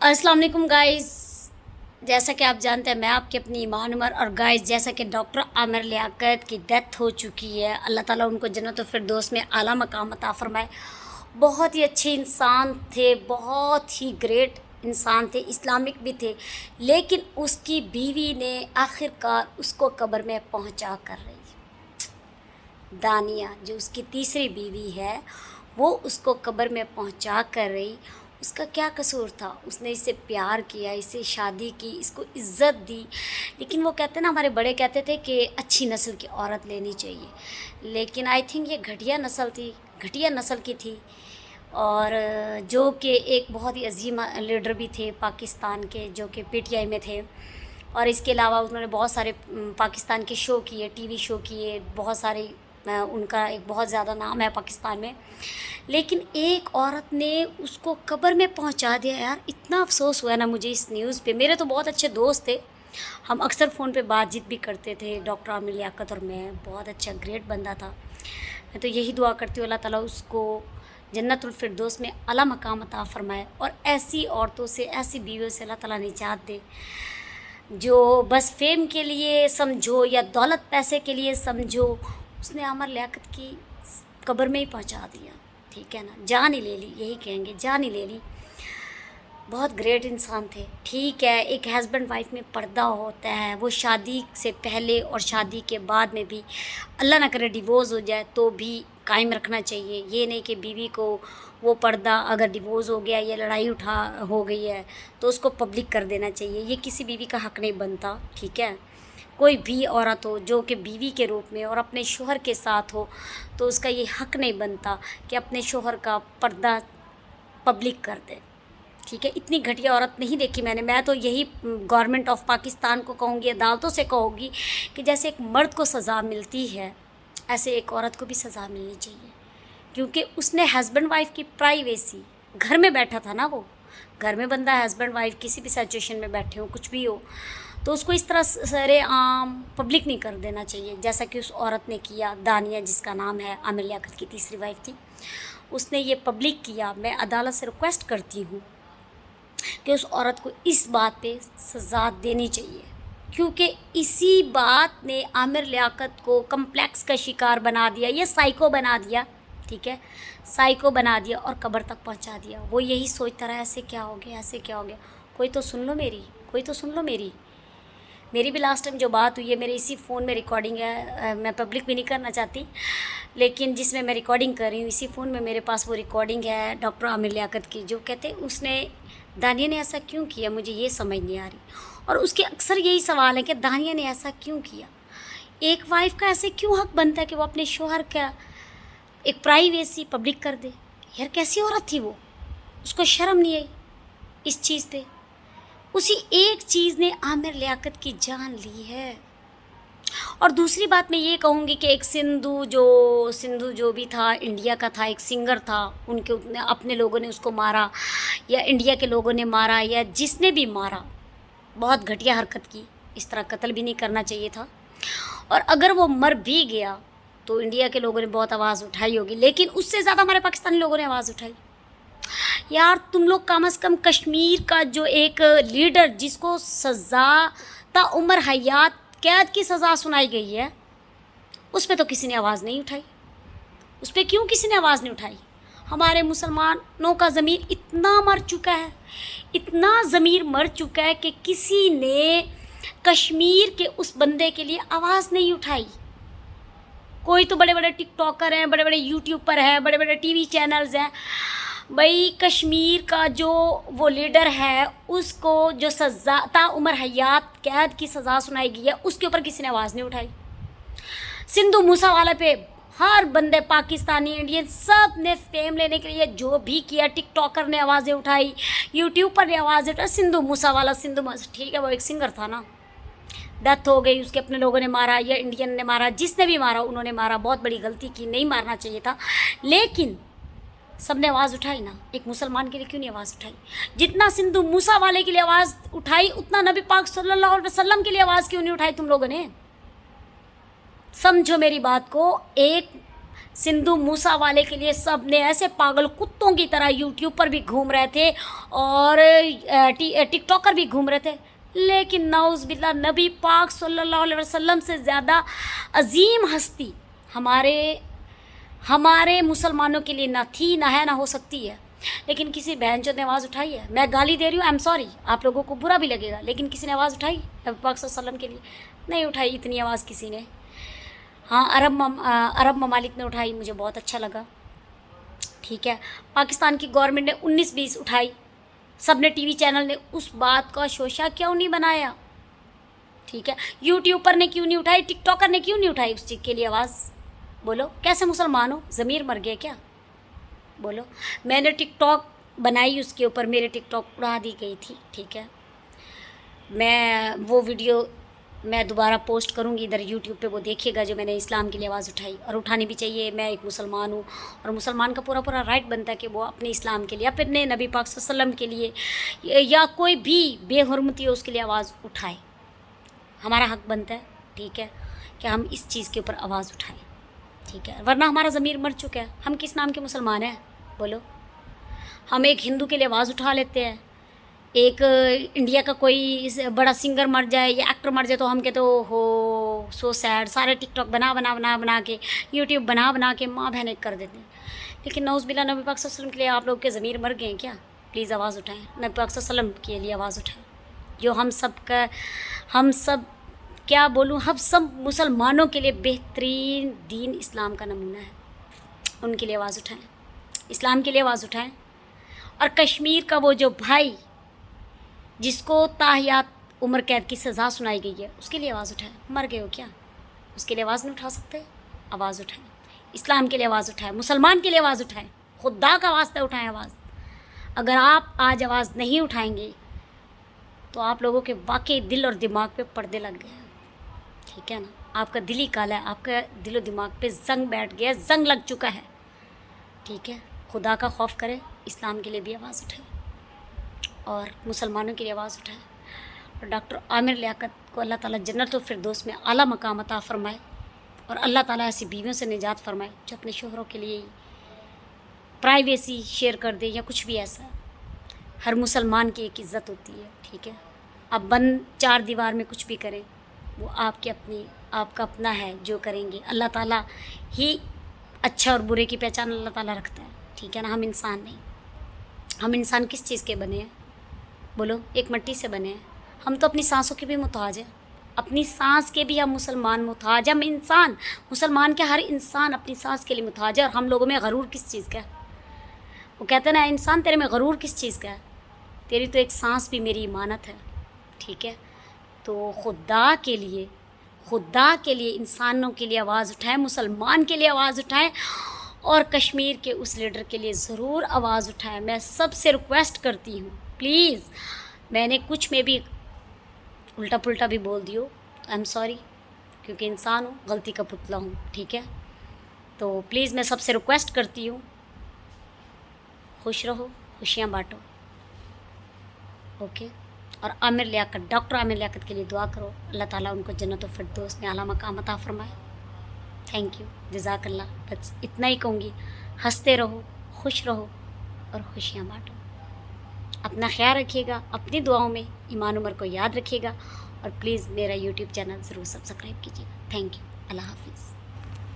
अस्सलाम वालेकुम गाइस। जैसा कि आप जानते हैं मैं आपकी अपनी ईमान उमर। और गाइस, जैसा कि डॉक्टर आमिर लियाकत की डेथ हो चुकी है, अल्लाह ताला उनको जन्नत फिरदौस में आला मकाम अता फरमाए। बहुत ही अच्छे इंसान थे, बहुत ही ग्रेट इंसान थे, इस्लामिक भी थे। लेकिन उसकी बीवी ने आखिरकार उसको कब्र में पहुंचा कर रही। दानिया जो उसकी तीसरी बीवी है, वो उसको कब्र में पहुंचा कर रही। उसका क्या कसूर था? उसने इससे प्यार किया, इससे शादी की, इसको इज़्ज़त दी। लेकिन वो कहते हैं ना, हमारे बड़े कहते थे कि अच्छी नस्ल की औरत लेनी चाहिए। लेकिन आई थिंक ये घटिया नस्ल थी, घटिया नस्ल की थी। और जो कि एक बहुत ही अजीम लीडर भी थे पाकिस्तान के, जो कि पीटीआई में थे। और इसके अलावा उन्होंने बहुत सारे पाकिस्तान के शो किए, टीवी शो किए, बहुत सारे उनका एक बहुत ज़्यादा नाम है पाकिस्तान में। लेकिन एक औरत ने उसको कब्र में पहुंचा दिया। यार, इतना अफसोस हुआ ना मुझे इस न्यूज़ पे। मेरे तो बहुत अच्छे दोस्त थे, हम अक्सर फ़ोन पे बातचीत भी करते थे, डॉक्टर आमिर लियाकत और मैं। बहुत अच्छा ग्रेट बंदा था। मैं तो यही दुआ करती हूँ अल्लाह ताला उसको जन्नतुल फिरदौस में आला मकाम अता फ़रमाए। और ऐसी औरतों से, ऐसी बीवियों से अल्लाह ताला निजात दे, जो बस फेम के लिए समझो या दौलत पैसे के लिए समझो, उसने आमिर लियाकत की कब्र में ही पहुंचा दिया। ठीक है ना, जान ही ले ली, यही कहेंगे, जान ही ले ली। बहुत ग्रेट इंसान थे। ठीक है, एक हस्बैंड वाइफ में पर्दा होता है, वो शादी से पहले और शादी के बाद में भी अल्लाह ना करे डिवोर्स हो जाए तो भी कायम रखना चाहिए। ये नहीं कि बीवी को वो पर्दा, अगर डिवोर्स हो गया या लड़ाई हो गई है तो उसको पब्लिक कर देना चाहिए। ये किसी बीवी का हक़ नहीं बनता। ठीक है, कोई भी औरत हो जो कि बीवी के रूप में और अपने शोहर के साथ हो, तो उसका ये हक़ नहीं बनता कि अपने शोहर का पर्दा पब्लिक कर दे। ठीक है, इतनी घटिया औरत नहीं देखी मैंने। मैं तो यही गवर्नमेंट ऑफ पाकिस्तान को कहूँगी, अदालतों से कहूँगी कि जैसे एक मर्द को सज़ा मिलती है, ऐसे एक औरत को भी सज़ा मिलनी चाहिए। क्योंकि उसने हस्बैंड वाइफ की प्राइवेसी, घर में बैठा था ना, वो घर में बंदा हस्बैंड वाइफ किसी भी सिचुएशन में बैठे हो, कुछ भी हो, तो उसको इस तरह सरे आम पब्लिक नहीं कर देना चाहिए जैसा कि उस औरत ने किया। दानिया, जिसका नाम है, आमिर लियाकत की तीसरी वाइफ थी, उसने ये पब्लिक किया। मैं अदालत से रिक्वेस्ट करती हूँ कि उस औरत को इस बात पे सज़ा देनी चाहिए, क्योंकि इसी बात ने आमिर लियाकत को कम्प्लेक्स का शिकार बना दिया, ये साइको बना दिया। ठीक है, साइको बना दिया और कब्र तक पहुंचा दिया। वो यही सोचता रहा, ऐसे क्या हो गया, ऐसे क्या हो गया। कोई तो सुन लो मेरी, कोई तो सुन लो मेरी भी लास्ट टाइम जो बात हुई है, मेरे इसी फ़ोन में रिकॉर्डिंग है। मैं पब्लिक भी नहीं करना चाहती, लेकिन जिसमें मैं रिकॉर्डिंग कर रही हूँ, इसी फ़ोन में मेरे पास वो रिकॉर्डिंग है डॉक्टर आमिर लियाकत की, जो कहते उसने, दानिया ने ऐसा क्यों किया, मुझे ये समझ नहीं आ रही। और उसके अक्सर यही सवाल है कि दानिया ने ऐसा क्यों किया। एक वाइफ का ऐसे क्यों हक़ बनता है कि वो अपने शोहर का एक प्राइवेसी पब्लिक कर दे। यार, कैसी औरत थी वो, उसको शर्म नहीं आई इस चीज़ पे। उसी एक चीज़ ने आमिर लियाकत की जान ली है। और दूसरी बात मैं ये कहूँगी कि एक सिंधु जो भी था, इंडिया का था, एक सिंगर था, उनके अपने लोगों ने उसको मारा, या इंडिया के लोगों ने मारा, या जिसने भी मारा, बहुत घटिया हरकत की। इस तरह कत्ल भी नहीं करना चाहिए था। और अगर वो मर भी गया तो इंडिया के लोगों ने बहुत आवाज़ उठाई होगी, लेकिन उससे ज़्यादा हमारे पाकिस्तानी लोगों ने आवाज़ उठाई। यार, तुम लोग कम से कम कश्मीर का जो एक लीडर, जिसको सज़ा ता उम्र हयात कैद की सज़ा सुनाई गई है, उस पर तो किसी ने आवाज़ नहीं उठाई। उस पर क्यों किसी ने आवाज़ नहीं उठाई? हमारे मुसलमानों का ज़मीर इतना मर चुका है, इतना ज़मीर मर चुका है कि किसी ने कश्मीर के उस बंदे के लिए आवाज़ नहीं उठाई। कोई तो बड़े बड़े टिकटॉकर हैं, बड़े बड़े यूट्यूबर हैं, बड़े बड़े टीवी चैनल्स हैं। भाई, कश्मीर का जो वो लीडर है, उसको जो सज़ा ता उम्र हयात कैद की सज़ा सुनाई गई है, उसके ऊपर किसी ने आवाज़ नहीं उठाई। सिंधु मूसावाला पे हर बंदे, पाकिस्तानी, इंडियन, सब ने फेम लेने के लिए जो भी किया, टिकटॉकर ने आवाज़ें उठाई, यूट्यूबर ने आवाज़ें उठाई। सिंधु मूसावाला, ठीक है, वो एक सिंगर था ना, डेथ हो गई, उसके अपने लोगों ने मारा या इंडियन ने मारा, जिसने भी मारा उन्होंने मारा, बहुत बड़ी गलती की, नहीं मारना चाहिए था। लेकिन सब ने आवाज़ उठाई ना, एक मुसलमान के लिए क्यों नहीं आवाज़ उठाई? जितना सिंधु मूसा वाले के लिए आवाज़ उठाई, उतना नबी पाक सल्लल्लाहु अलैहि वसल्लम के लिए आवाज़ क्यों नहीं उठाई तुम लोगों ने? समझो मेरी बात को। एक سندھو موسا والے کے لیے سب نے ایسے پاگل کتوں کی طرح یوٹیوب پر بھی گھوم رہے تھے اور ٹک ٹاکر بھی گھوم رہے تھے، لیکن نعوذ باللہ نبی پاک صلی اللہ علیہ وسلم سے زیادہ عظیم ہستی ہمارے مسلمانوں کے لیے نہ تھی، نہ ہے، نہ ہو سکتی ہے، لیکن کسی بہن چود نے آواز اٹھائی ہے. میں گالی دے رہی ہوں، آئی ایم سوری، آپ لوگوں کو برا بھی لگے گا، لیکن کسی نے آواز اٹھائی نبی پاک صلی اللہ علیہ وسلم کے لیے؟ نہیں اٹھائی اتنی آواز کسی نے. ہاں عرب ممالک نے اٹھائی، مجھے بہت اچھا لگا. ٹھیک ہے، پاکستان کی گورنمنٹ نے 19-20 اٹھائی، سب نے ٹی وی چینل نے اس بات کا شوشہ کیوں نہیں بنایا؟ ٹھیک ہے، یوٹیوبر نے کیوں نہیں اٹھائی؟ ٹک ٹاکر نے کیوں نہیں اٹھائی اس چیز کے لیے آواز؟ بولو کیسے مسلمان ہو؟ ضمیر مر گیا کیا؟ بولو. میں نے ٹک ٹاک بنائی، اس کے اوپر میرے ٹک ٹاک اڑا دی گئی تھی. ٹھیک ہے، میں وہ ویڈیو میں دوبارہ پوسٹ کروں گی ادھر یوٹیوب پہ، وہ دیکھیے گا جو میں نے اسلام کے لیے آواز اٹھائی، اور اٹھانی بھی چاہیے. میں ایک مسلمان ہوں اور مسلمان کا پورا رائٹ بنتا ہے کہ وہ اپنے اسلام کے لیے، اپنے نبی پاک صلی اللہ علیہ وسلم کے لیے یا کوئی بھی بے حرمتی ہو اس کے لیے آواز اٹھائے. ہمارا حق بنتا ہے، ٹھیک ہے، کہ ہم اس چیز کے اوپر آواز اٹھائیں. ٹھیک ہے، ورنہ ہمارا ضمیر مر چکا ہے. ہم کس نام کے مسلمان ہیں؟ بولو. ہم ایک ہندو کے لیے آواز اٹھا لیتے ہیں، ایک انڈیا کا کوئی بڑا سنگر مر جائے یا ایکٹر مر جائے تو ہم کہتے ہو سو سیڈ، سارے ٹک ٹاک بنا کے یوٹیوب بنا کے ماں بہنیں کر دیتے ہیں. لیکن نعوذ باللہ نبی پاک صلی اللہ علیہ وسلم کے لیے آپ لوگ کے ضمیر مر گئے ہیں کیا؟ پلیز آواز اٹھائیں، نبی پاک صلی اللہ علیہ وسلم کے لیے آواز اٹھائیں، جو ہم سب کیا بولوں، ہم سب مسلمانوں کے لیے بہترین دین اسلام کا نمونہ ہے. ان کے لیے آواز اٹھائیں، اسلام کے لیے آواز اٹھائیں. اور کشمیر کا وہ جو بھائی جس کو تاحیات عمر قید کی سزا سنائی گئی ہے، اس کے لیے آواز اٹھائیں. مر گئے ہو کیا؟ اس کے لیے آواز نہیں اٹھا سکتے؟ آواز اٹھائیں. اسلام کے لیے آواز اٹھائیں، مسلمان کے لیے آواز اٹھائیں، خدا کا واسطہ اٹھائیں آواز. اگر آپ آج آواز نہیں اٹھائیں گے تو آپ لوگوں کے واقعی دل اور دماغ پہ پردے لگ گئے ہیں. ٹھیک ہے نا، آپ کا دل ہی کالا ہے، آپ کا دل و دماغ پہ زنگ بیٹھ گیا ہے، زنگ لگ چکا ہے. ٹھیک ہے، خدا کا خوف کریں، اسلام کے لیے بھی آواز اٹھائیں اور مسلمانوں کے لیے آواز اٹھائیں. اور ڈاکٹر عامر لیاقت کو اللہ تعالیٰ جنت الفردوس میں اعلیٰ مقام عطا فرمائے، اور اللہ تعالیٰ ایسی بیویوں سے نجات فرمائے جو اپنے شوہروں کے لیے پرائیویسی شیئر کر دے یا کچھ بھی ایسا. ہر مسلمان کی ایک عزت ہوتی ہے. ٹھیک ہے، اب بند 4 دیوار میں کچھ بھی کریں، وہ آپ کا اپنا ہے، جو کریں گے اللہ تعالیٰ ہی اچھا اور برے کی پہچان اللہ تعالیٰ رکھتا ہے. ٹھیک ہے نا، ہم انسان نہیں. ہم انسان کس چیز کے بنے ہیں؟ بولو، ایک مٹی سے بنے ہیں. ہم تو اپنی سانسوں کے بھی محتاج ہیں، اپنی سانس کے بھی ہم مسلمان محتاج ہیں. ہم انسان، مسلمان کے ہر انسان اپنی سانس کے لیے محتاج ہے. اور ہم لوگوں میں غرور کس چیز کا ہے؟ وہ کہتے ہیں نا، انسان تیرے میں غرور کس چیز کا ہے؟ تیری تو ایک سانس بھی میری امانت ہے. ٹھیک ہے، تو خدا کے لیے انسانوں کے لیے آواز اٹھائیں، مسلمان کے لیے آواز اٹھائیں، اور کشمیر کے اس لیڈر کے لیے ضرور آواز اٹھائیں. میں سب سے ریکویسٹ کرتی ہوں، پلیز. میں نے کچھ میں بھی الٹا پلٹا بھی بول دیو تو آئی ایم سوری، کیونکہ انسان ہوں، غلطی کا پتلا ہوں. ٹھیک ہے، تو پلیز میں سب سے ریکویسٹ کرتی ہوں، خوش رہو، خوشیاں بانٹو. اوکے. اور ڈاکٹر عامر لیاقت کے لیے دعا کرو، اللہ تعالیٰ ان کو جنت الفردوس میں اعلیٰ مقام عطا فرمائے. تھینک یو، جزاک اللہ. بس اتنا ہی کہوں گی، ہنستے رہو، خوش رہو اور خوشیاں بانٹو. اپنا خیال رکھیے گا، اپنی دعاؤں میں ایمان عمر کو یاد رکھیے گا، اور پلیز میرا یوٹیوب چینل ضرور سبسکرائب کیجیے گا. تھینک یو، اللہ حافظ.